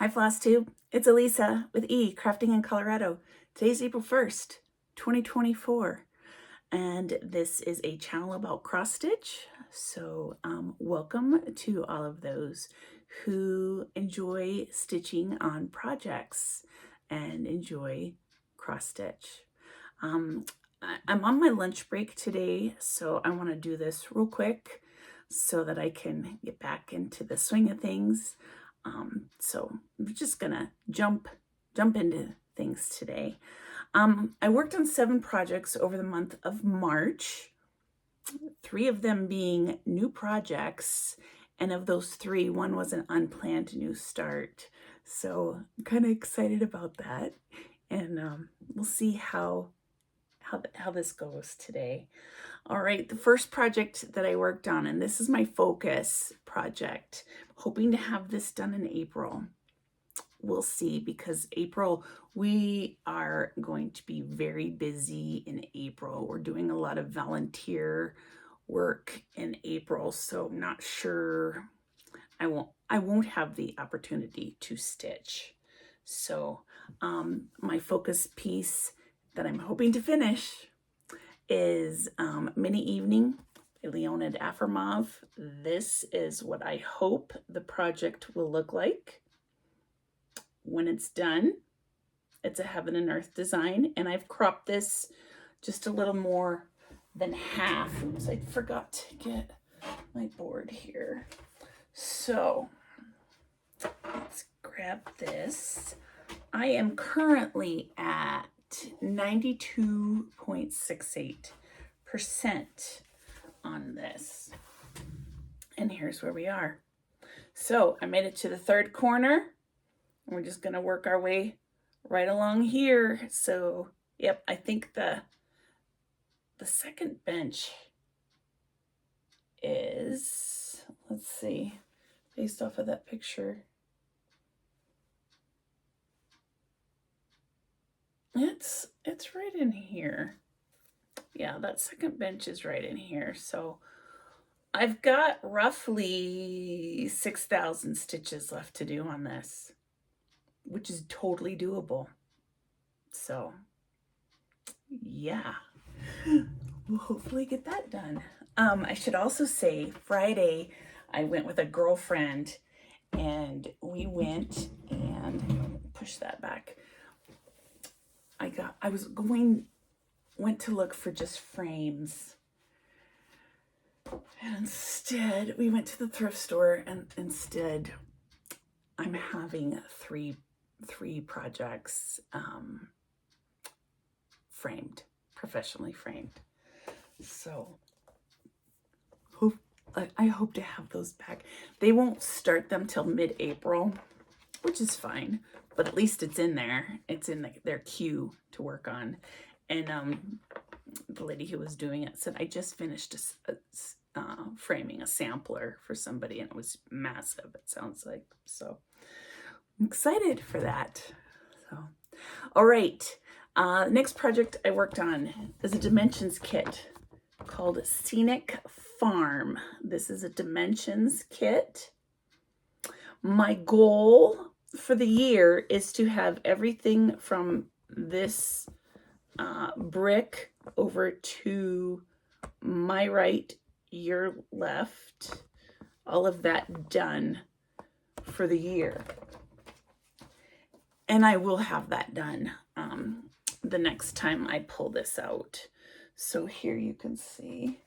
Flosstube. It's Elisa with E, Crafting in Colorado. Today's April 1st, 2024, and this is a channel about cross stitch. So welcome to all of those who enjoy stitching on projects and enjoy cross stitch. I'm on my lunch break today, so I want to do this real quick so that I can get back into the swing of things. So I'm just gonna jump into things today. I worked on 7 projects over the month of March, 3 of them being new projects, and of those 3, one was an unplanned new start. So I'm kind of excited about that, and we'll see how this goes today. All right, the first project that I worked on, and this is my focus project, hoping to have this done in April. We'll see, because April, we are going to be very busy in April. We're doing a lot of volunteer work in April, so I'm not sure, I won't have the opportunity to stitch. So my focus piece that I'm hoping to finish is Mini Evening by Leonid Afremov. This is what I hope the project will look like when it's done. It's a heaven and earth design, and I've cropped this just a little more than half. Oops, I forgot to get my board here. So let's grab this. I am currently at 92.68% on this. And here's where we are. So I made it to the 3rd corner. And we're just gonna work our way right along here. So, yep, I think the second bench is, let's see, based off of that picture, it's right in here. Yeah, that second bench is right in here. So I've got roughly 6,000 stitches left to do on this, which is totally doable. So yeah, we'll hopefully get that done. I should also say, Friday I went with a girlfriend, and we went and push that back. Went to look for just frames, and instead we went to the thrift store, and instead I'm having three projects framed, professionally framed. So I hope to have those back. They won't start them till mid-April, which is fine, but at least it's in there. It's in their queue to work on. And the lady who was doing it said, I just finished framing a sampler for somebody, and it was massive, it sounds like. So I'm excited for that. So, all right. Next project I worked on is a dimensions kit called Scenic Farm. This is a dimensions kit. My goal for the year is to have everything from this brick over to my right, your left, all of that done for the year. And I will have that done the next time I pull this out. So here you can see.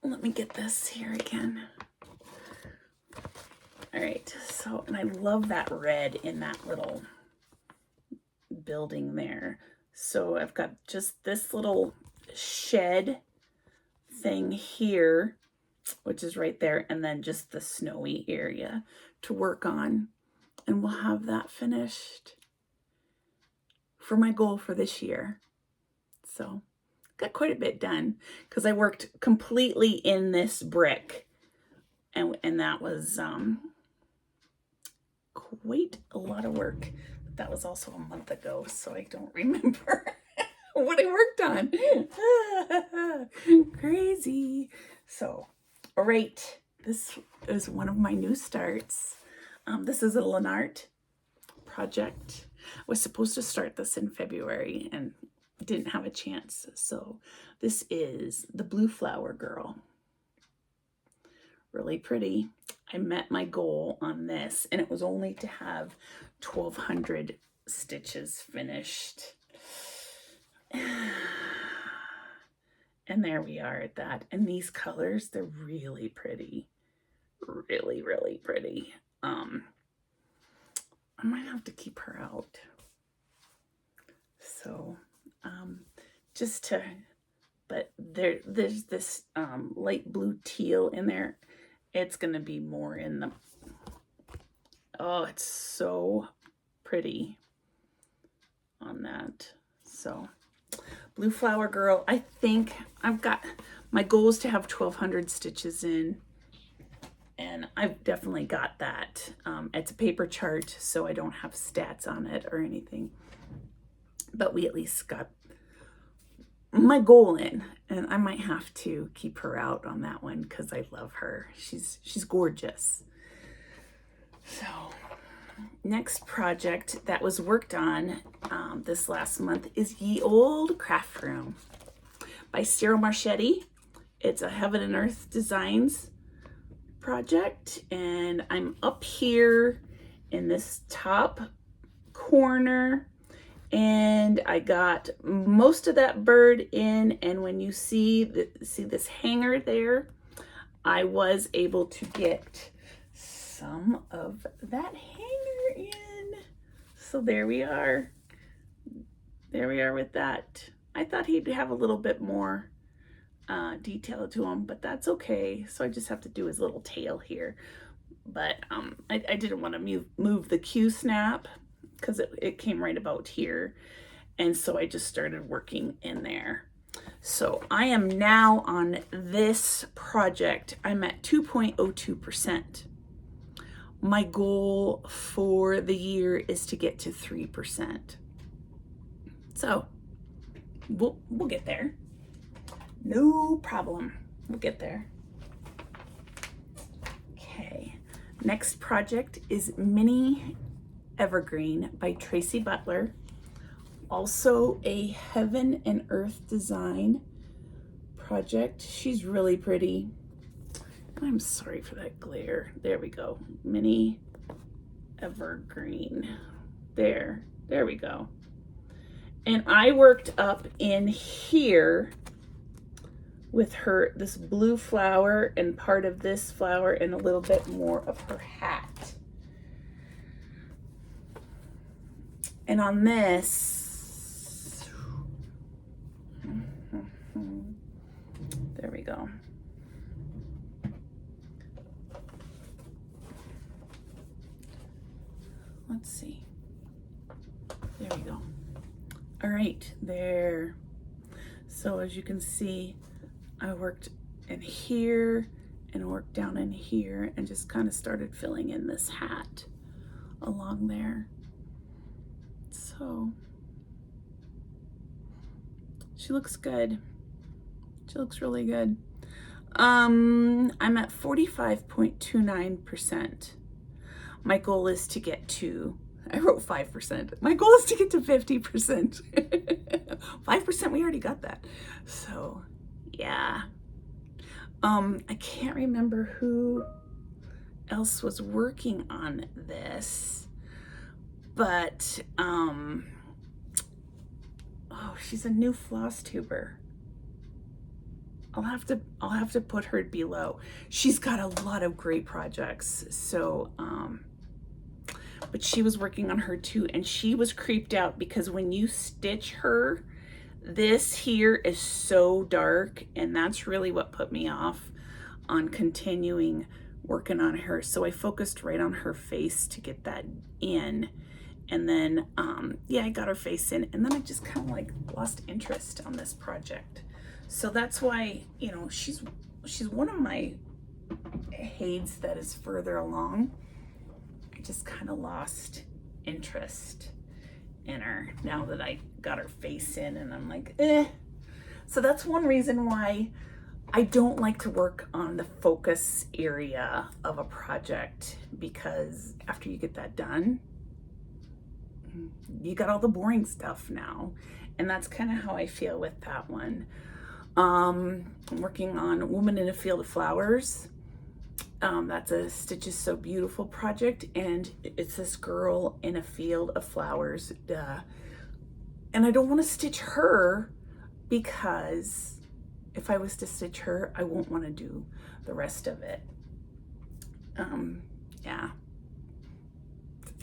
Let me get this here again. All right, so, and I love that red in that little building there. So I've got just this little shed thing here, which is right there, and then just the snowy area to work on. And we'll have that finished for my goal for this year. So got quite a bit done, because I worked completely in this brick, and that was quite a lot of work. But that was also a month ago, so I don't remember what I worked on. Crazy. So, all right, this is one of my new starts. This is a Lennart project. I was supposed to start this in February and didn't have a chance. So this is the Blue Flower Girl. Really pretty. I met my goal on this, and it was only to have 1,200 stitches finished. And there we are at that. And these colors, they're really pretty. Really, really pretty. I might have to keep her out. So, but there's this light blue teal in there. It's going to be more in the, oh, it's so pretty on that. So, Blue Flower Girl, I think I've got, my goal is to have 1,200 stitches in, and I've definitely got that. It's a paper chart, so I don't have stats on it or anything, but we at least got my goal in, and I might have to keep her out on that one because I love her. She's gorgeous. So next project that was worked on this last month is Ye Old Craft Room by Cyril Marchetti. It's a Heaven and Earth Designs project, and I'm up here in this top corner, and I got most of that bird in, and when you see this hanger there, I was able to get some of that hanger in. So there we are. There we are with that. I thought he'd have a little bit more detail to him, but that's okay. So I just have to do his little tail here. But I didn't want to move the Q snap because it came right about here. And so I just started working in there. So I am now on this project. I'm at 2.02%. My goal for the year is to get to 3%. So we'll get there. No problem. We'll get there. Okay. Next project is Mini Evergreen by Tracy Butler. Also a Heaven and Earth Design project. She's really pretty. I'm sorry for that glare. There we go. Mini Evergreen. There we go. And I worked up in here with her, this blue flower and part of this flower and a little bit more of her hat. And on this, there we go. Let's see. There we go. All right, there. So as you can see, I worked in here and worked down in here and just kind of started filling in this hat along there. So she looks good. She looks really good. I'm at 45.29%. My goal is to get to, I wrote 5%. My goal is to get to 50%. 5%, we already got that. So yeah. I can't remember who else was working on this, but oh, she's a new Flosstuber. I'll have to put her below. She's got a lot of great projects. So but she was working on her too, and she was creeped out because when you stitch her, this here is so dark, and that's really what put me off on continuing working on her. So I focused right on her face to get that in, and then yeah, I got her face in, and then I just kind of like lost interest on this project. So that's why, you know, she's one of my Hades that is further along. I just kind of lost interest in her now that I got her face in, and I'm like, eh. So that's one reason why I don't like to work on the focus area of a project, because after you get that done, you got all the boring stuff now. And that's kind of how I feel with that one. I'm working on Woman in a Field of Flowers. That's a Stitches So Beautiful project, and it's this girl in a field of flowers. And I don't want to stitch her, because if I was to stitch her, I won't want to do the rest of it. Yeah.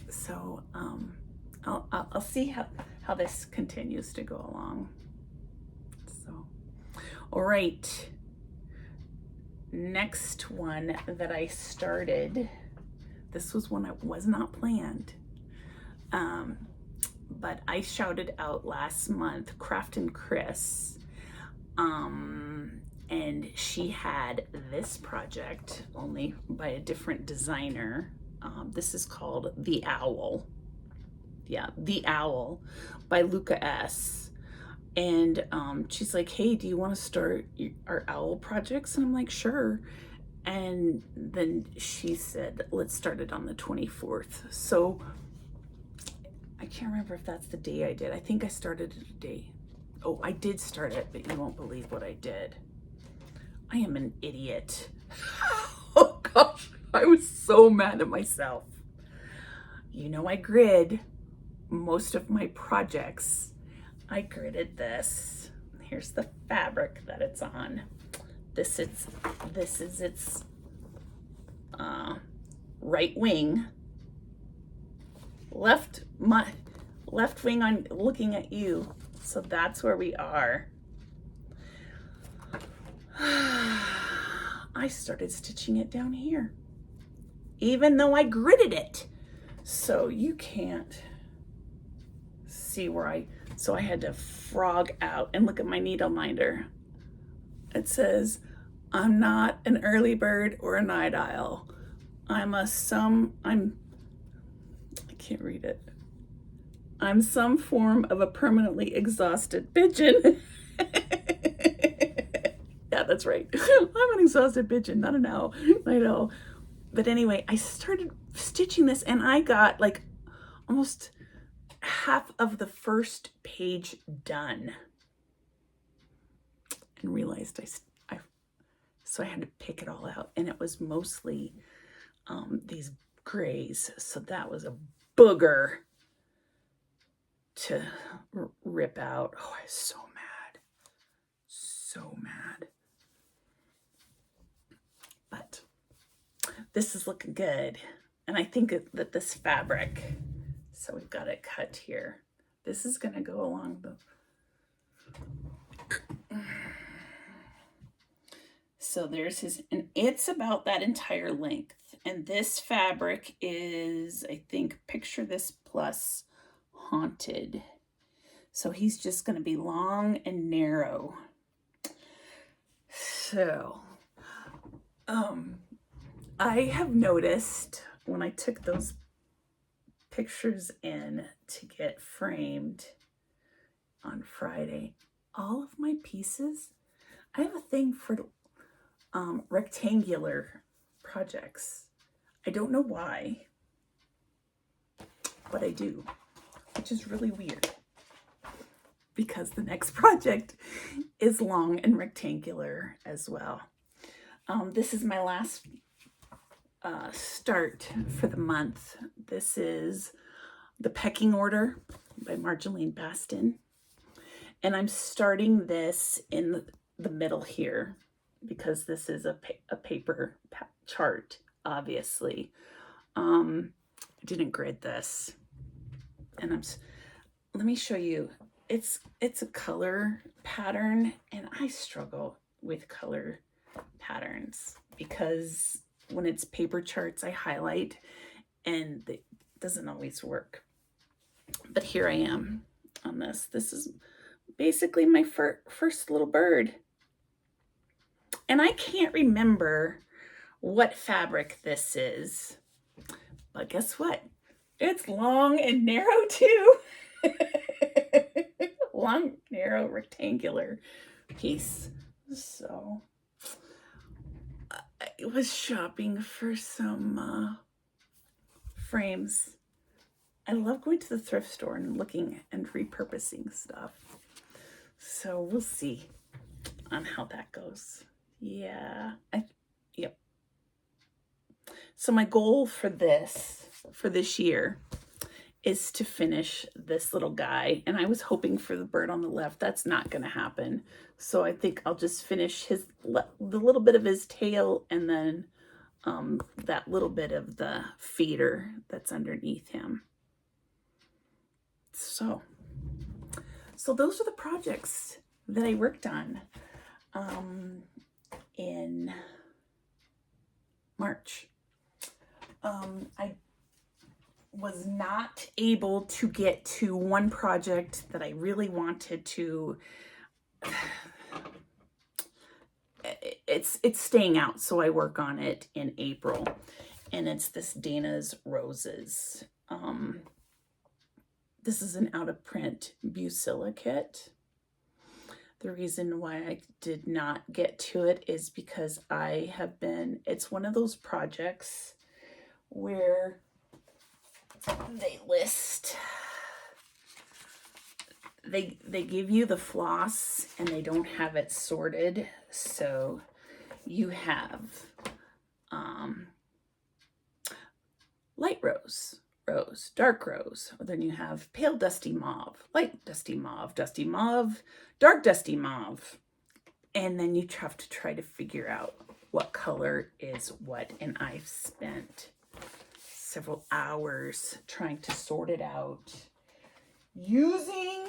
So I'll see how this continues to go along. So, all right. Next one that I started, this was one that was not planned, but I shouted out last month, Craftin' Chris, and she had this project, only by a different designer. This is called The Owl. Yeah, The Owl by Luca S. And she's like, hey, do you want to start our owl projects? And I'm like, sure. And then she said, let's start it on the 24th. So I can't remember if that's the day I did. I think I started it a day. Oh, I did start it, but you won't believe what I did. I am an idiot. Oh gosh, I was so mad at myself. You know, I grid most of my projects. I gridded this. Here's the fabric that it's on. This is its right wing. Left wing on looking at you. So that's where we are. I started stitching it down here, even though I gridded it. So you can't see where so I had to frog out, and look at my needle minder. It says, I'm not an early bird or a night owl. I can't read it. I'm some form of a permanently exhausted pigeon. Yeah, that's right. I'm an exhausted pigeon, not an owl. I know. But anyway, I started stitching this, and I got like almost half of the first page done, and realized so I had to pick it all out, and it was mostly these grays. So that was a booger to rip out. Oh, I was so mad. So mad. But this is looking good. And I think that this fabric, so we've got it cut here. This is going to go along the... So there's his, and it's about that entire length. And this fabric is, I think, Picture This Plus Haunted. So he's just going to be long and narrow. So, I have noticed when I took those pictures in to get framed on Friday, all of my pieces, I have a thing for rectangular projects. I don't know why, but I do, which is really weird, because the next project is long and rectangular as well. This is my last start for the month. This is The Pecking Order by Marjolaine Baston. And I'm starting this in the middle here, because this is a paper chart, obviously. I didn't grid this. And let me show you. It's a color pattern, and I struggle with color patterns, because when it's paper charts, I highlight, and it doesn't always work. But here I am on this. This is basically my first little bird. And I can't remember what fabric this is, but guess what? It's long and narrow too. Long, narrow, rectangular piece. So was shopping for some frames. I love going to the thrift store and looking and repurposing stuff. So we'll see on how that goes. Yeah, yep. So my goal for this year is to finish this little guy. And I was hoping for the bird on the left. That's not going to happen. So I think I'll just finish the little bit of his tail, and then that little bit of the feeder that's underneath him. So those are the projects that I worked on in March. I was not able to get to one project that I really wanted to. It's staying out, so I work on it in April, and it's this Dana's Roses. This is an out of print Bucilla kit. The reason why I did not get to it is because it's one of those projects where they list, they give you the floss and they don't have it sorted. So you have light rose, dark rose. Then you have pale dusty mauve, light dusty mauve, dark dusty mauve. And then you have to try to figure out what color is what. And I've spent several hours trying to sort it out using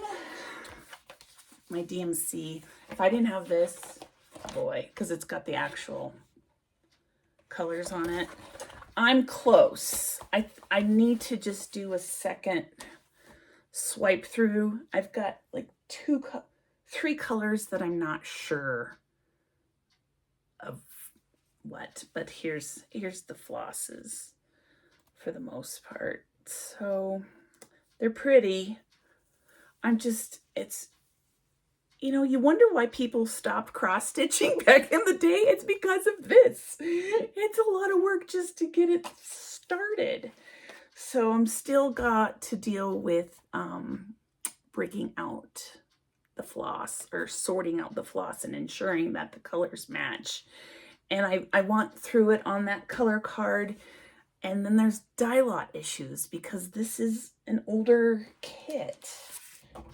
my DMC. If I didn't have this, boy, because it's got the actual colors on it, I'm close. I need to just do a second swipe through. I've got like 3 colors that I'm not sure of what, but here's the flosses for the most part. So they're pretty. You wonder why people stopped cross stitching back in the day. It's because of this. It's a lot of work just to get it started. So I'm still got to deal with breaking out the floss, or sorting out the floss and ensuring that the colors match. And I went through it on that color card. And then there's dye lot issues because this is an older kit.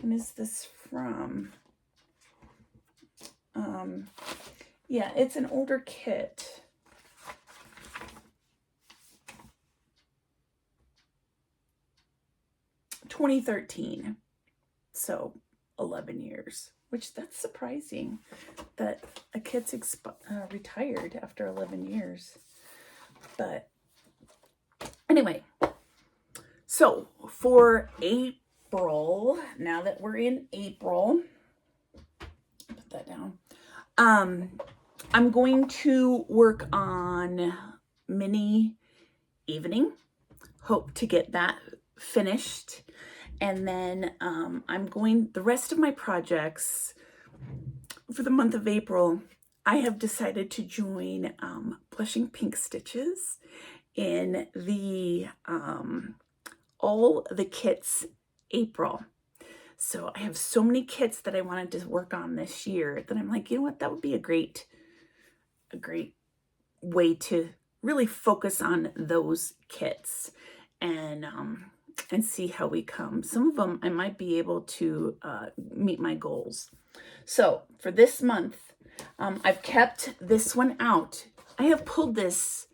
When is this from? Yeah, it's an older kit. (2013). So 11 years, which that's surprising that a kit's retired after 11 years. But anyway, so for April, now that we're in April, put that down. I'm going to work on mini evening. Hope to get that finished. And then the rest of my projects for the month of April, I have decided to join Blushing Pink Stitches in the all the kits April. So I have so many kits that I wanted to work on this year that I'm like, you know what, that would be a great way to really focus on those kits and see how we come. Some of them I might be able to meet my goals. So for this month, I've kept this one out. I have pulled this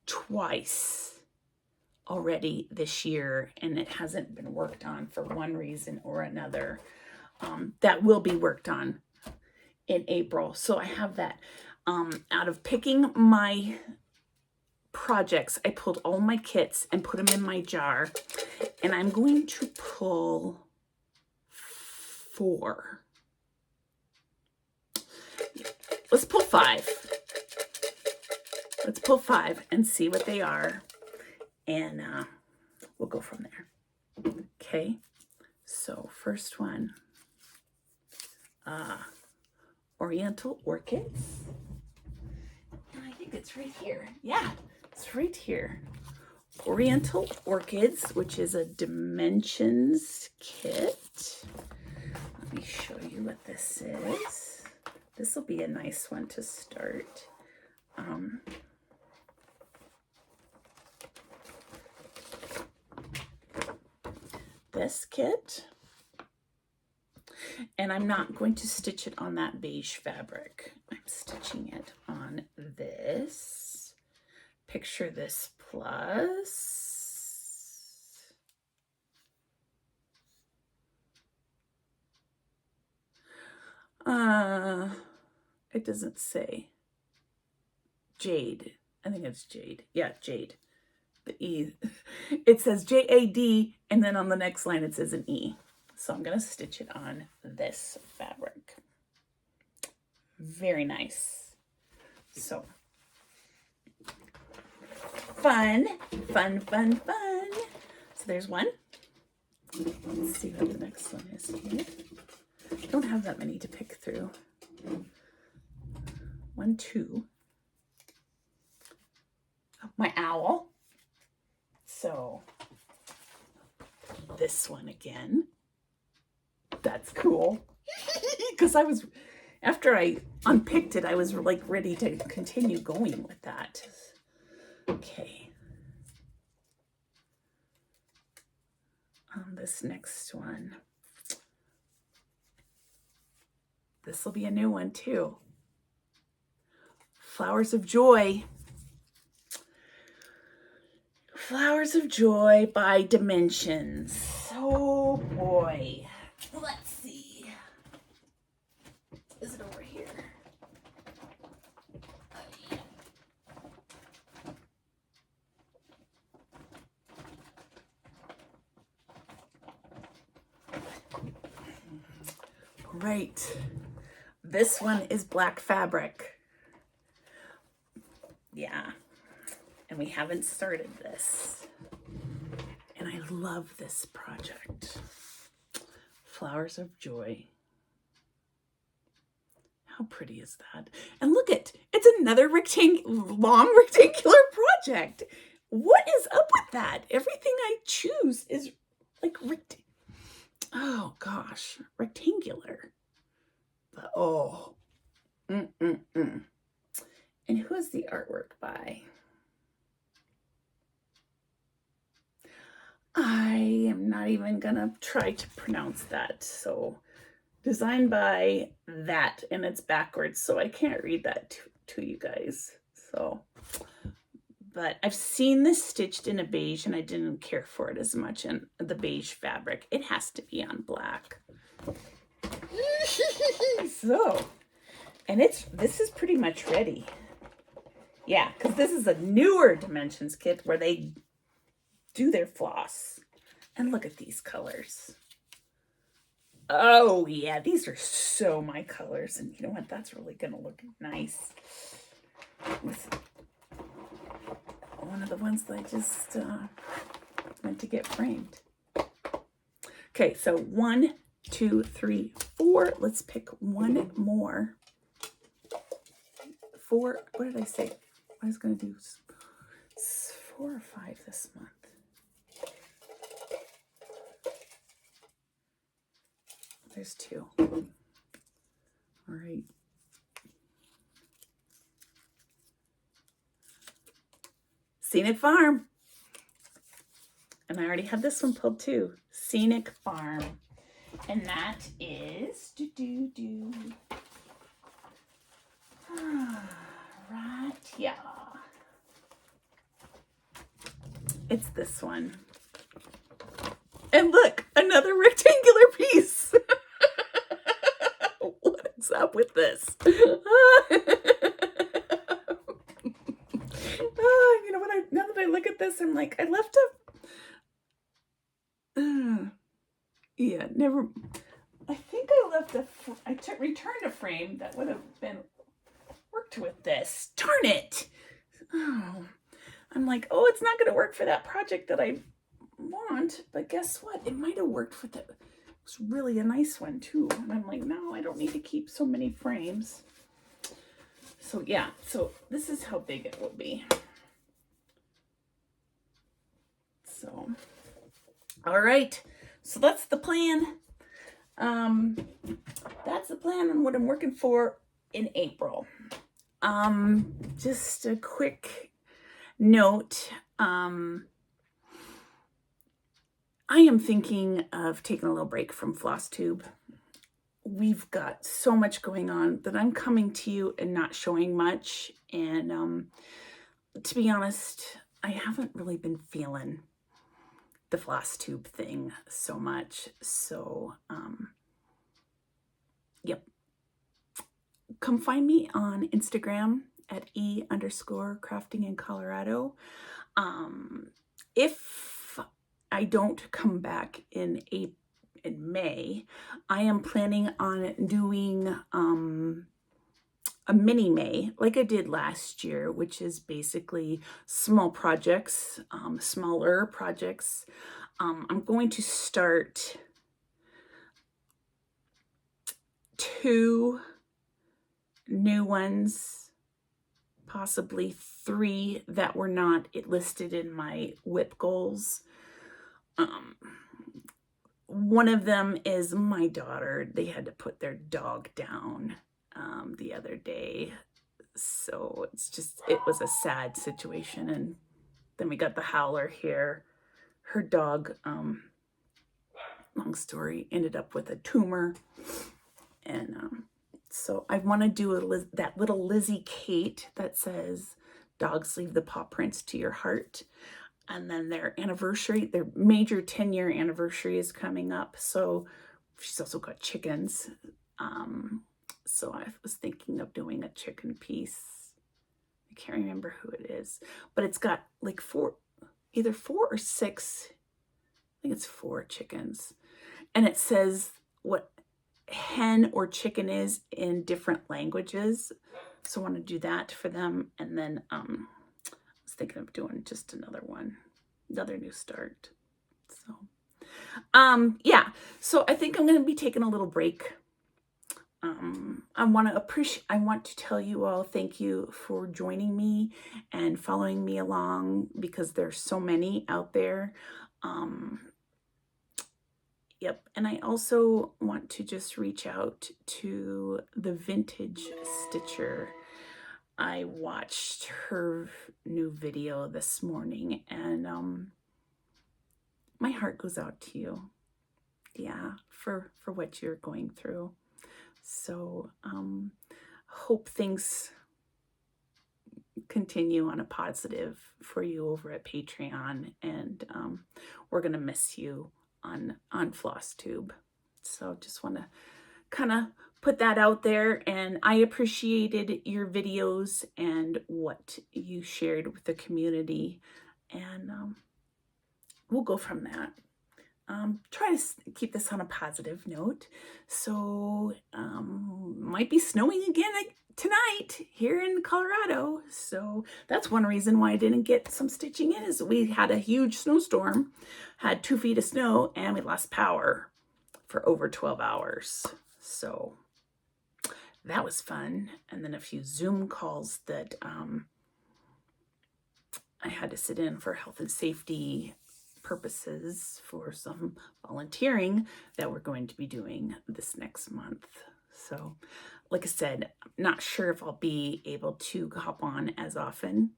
twice already this year, and it hasn't been worked on for one reason or another. That will be worked on in April. So I have that. Out of picking my projects, I pulled all my kits and put them in my jar, and I'm going to pull 4. Let's pull 5. Let's pull 5 and see what they are, and we'll go from there. Okay, so first one, Oriental Orchids. And I think it's right here. Yeah, it's right here. Oriental Orchids, which is a dimensions kit. Let me show you what this is. This will be a nice one to start. This kit, and I'm not going to stitch it on that beige fabric. I'm stitching it on this. Picture this plus. It doesn't say. Jade. I think it's jade. Yeah, jade. The E. It says J-A-D, and then on the next line it says an E. So I'm going to stitch it on this fabric. Very nice. So, fun, fun, fun, fun. So there's one. Let's see what the next one is here. I don't have that many to pick through. 1, 2. My owl. So this one again. That's cool. Because I was, after I unpicked it, I was like ready to continue going with that. Okay. On this next one. This will be a new one too. Flowers of Joy. Flowers of Joy by Dimensions. Oh boy. Let's see. Is it over here? Yeah. Right. This one is black fabric. Yeah. And we haven't started this. And I love this project. Flowers of Joy. How pretty is that? And look it's another long rectangular project. What is up with that? Everything I choose is like oh gosh, rectangular. But oh. And who is the artwork by? I am not even gonna try to pronounce that. So designed by that, and it's backwards, so I can't read that to you guys. So, but I've seen this stitched in a beige and I didn't care for it as much in the beige fabric. It has to be on black. So, and this is pretty much ready. Yeah, because this is a newer Dimensions kit where they do their floss. And look at these colors. Oh yeah, these are so my colors. And you know what? That's really going to look nice. With one of the ones that I just went to get framed. Okay, so 1, 2, 3, 4. Let's pick one more. 4, what did I say? I was going to do 4 or 5 this month. There's 2. All right. Scenic Farm. And I already have this one pulled too. Scenic Farm. And that is right, yeah. It's this one. And look, another rectangular piece. What is up with this? You know what? Now that I look at this, I'm like, I left a. Yeah, never. I think I left returned a frame that would have been worked with this. Darn it! Oh, I'm like, oh, it's not going to work for that project that I want. But guess what? It might have worked for the. It's really a nice one too. And I'm like, no, I don't need to keep so many frames. So yeah, so this is how big it will be. So, all right, so that's the plan. That's the plan on what I'm working for in April. Just a quick note. I am thinking of taking a little break from Flosstube. We've got so much going on that I'm coming to you and not showing much. And to be honest, I haven't really been feeling the Flosstube thing so much. So, yep. Come find me on Instagram at _crafting in Colorado. If I don't come back in May, I am planning on doing a mini May like I did last year, which is basically small projects, smaller projects. I'm going to start 2 new ones, possibly 3 that were not listed in my WIP goals. One of them is my daughter. They had to put their dog down the other day. So it was a sad situation. And then we got the howler here. Her dog, long story, ended up with a tumor. And so I want to do that little Lizzie Kate that says, "Dogs leave the paw prints to your heart." And then their major 10-year anniversary is coming up. So she's also got chickens. So I was thinking of doing a chicken piece. I can't remember who it is, but it's got like either 4 or 6, I think it's 4 chickens. And it says what hen or chicken is in different languages. So I want to do that for them. And then I was thinking of doing just another new start. So yeah, so I think I'm going to be taking a little break. I want to tell you all thank you for joining me and following me along, because there's so many out there. Yep. And I also want to just reach out to the Vintage Stitcher. I watched her new video this morning, and my heart goes out to you. Yeah, for what you're going through. So hope things continue on a positive for you over at Patreon, and we're gonna miss you on Flosstube. So just want to kind of put that out there, and I appreciated your videos and what you shared with the community, and we'll go from that. Try to keep this on a positive note. So might be snowing again tonight here in Colorado. So that's one reason why I didn't get some stitching in, is we had a huge snowstorm, had 2 feet of snow, and we lost power for over 12 hours. So that was fun. And then a few Zoom calls that I had to sit in for health and safety purposes for some volunteering that we're going to be doing this next month. So like I said, I'm not sure if I'll be able to hop on as often,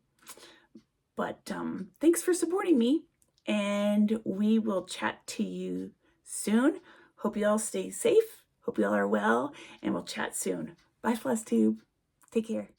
but thanks for supporting me, and we will chat to you soon. Hope you all stay safe. Hope you all are well, and we'll chat soon. Bye, Flosstube. Take care.